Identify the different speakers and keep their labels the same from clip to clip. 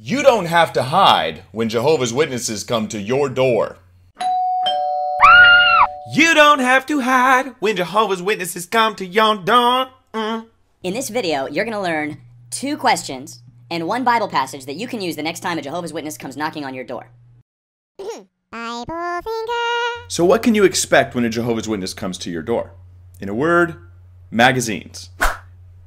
Speaker 1: You don't have to hide when Jehovah's Witnesses come to your door. You don't have to hide when Jehovah's Witnesses come to your door.
Speaker 2: In this video, you're going to learn 2 questions and 1 Bible passage that you can use the next time a Jehovah's Witness comes knocking on your door.
Speaker 3: Bible thinker.
Speaker 1: So what can you expect when a Jehovah's Witness comes to your door? In a word, magazines.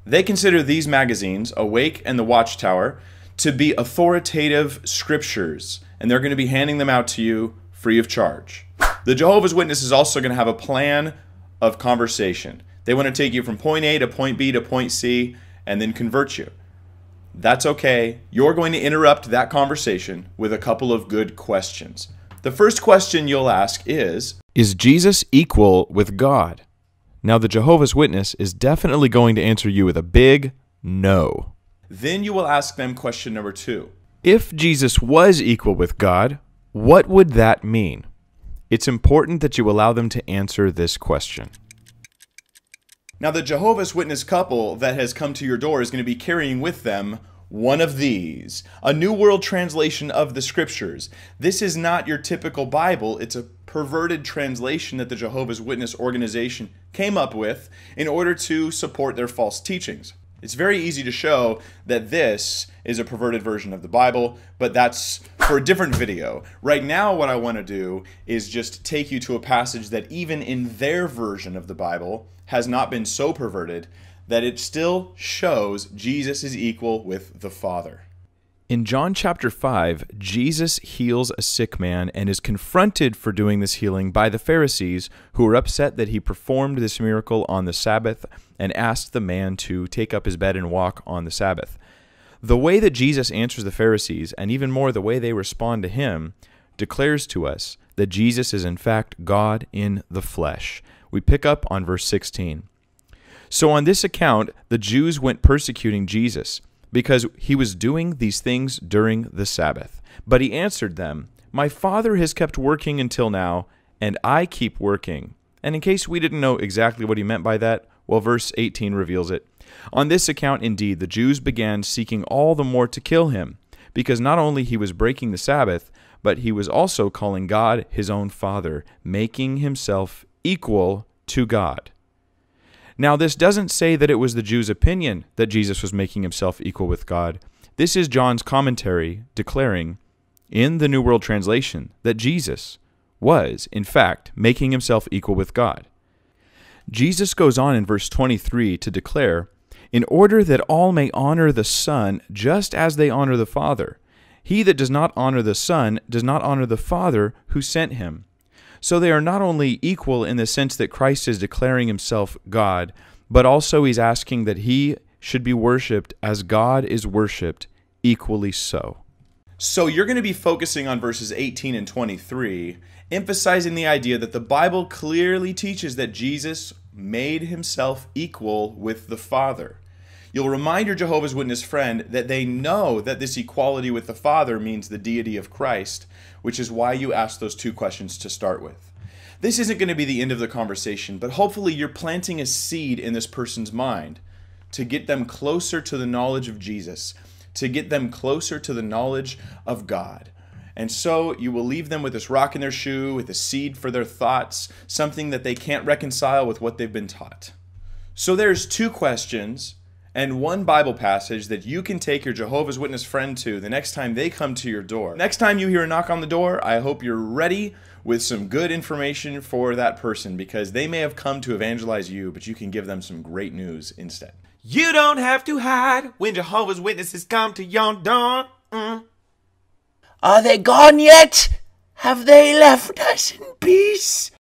Speaker 1: They consider these magazines, Awake and the Watchtower, to be authoritative scriptures, and they're going to be handing them out to you free of charge. The Jehovah's Witness is also going to have a plan of conversation. They want to take you from point A to point B to point C and then convert you. That's okay. You're going to interrupt that conversation with a couple of good questions. The first question you'll ask is Jesus equal with God? Now, the Jehovah's Witness is definitely going to answer you with a big no. Then you will ask them question number 2. If Jesus was equal with God, what would that mean? It's important that you allow them to answer this question. Now, the Jehovah's Witness couple that has come to your door is going to be carrying with them one of these, a New World Translation of the Scriptures. This is not your typical Bible. It's a perverted translation that the Jehovah's Witness organization came up with in order to support their false teachings. It's very easy to show that this is a perverted version of the Bible, but that's for a different video. Right now, what I want to do is just take you to a passage that even in their version of the Bible has not been so perverted that it still shows Jesus is equal with the Father. In John chapter 5, Jesus heals a sick man and is confronted for doing this healing by the Pharisees, who are upset that he performed this miracle on the Sabbath and asked the man to take up his bed and walk on the Sabbath. The way that Jesus answers the Pharisees, and even more the way they respond to him, declares to us that Jesus is in fact God in the flesh. We pick up on verse 16. So on this account, the Jews went persecuting Jesus, because he was doing these things during the Sabbath. But he answered them, "My Father has kept working until now, and I keep working." And in case we didn't know exactly what he meant by that, well, verse 18 reveals it. On this account, indeed, the Jews began seeking all the more to kill him, because not only he was breaking the Sabbath, but he was also calling God his own Father, making himself equal to God. Now, this doesn't say that it was the Jews' opinion that Jesus was making himself equal with God. This is John's commentary declaring, in the New World Translation, that Jesus was, in fact, making himself equal with God. Jesus goes on in verse 23 to declare, "In order that all may honor the Son just as they honor the Father. He that does not honor the Son does not honor the Father who sent him." So they are not only equal in the sense that Christ is declaring himself God, but also he's asking that he should be worshipped as God is worshipped, equally so. So you're going to be focusing on verses 18 and 23, emphasizing the idea that the Bible clearly teaches that Jesus made himself equal with the Father. You'll remind your Jehovah's Witness friend that they know that this equality with the Father means the deity of Christ, which is why you asked those 2 questions to start with. This isn't going to be the end of the conversation, but hopefully you're planting a seed in this person's mind to get them closer to the knowledge of Jesus, to get them closer to the knowledge of God. And so you will leave them with this rock in their shoe, with a seed for their thoughts, something that they can't reconcile with what they've been taught. So there's 2 questions and 1 Bible passage that you can take your Jehovah's Witness friend to the next time they come to your door. Next time you hear a knock on the door, I hope you're ready with some good information for that person, because they may have come to evangelize you, but you can give them some great news instead. You don't have to hide when Jehovah's Witnesses come to your door.
Speaker 4: Are they gone yet? Have they left us in peace?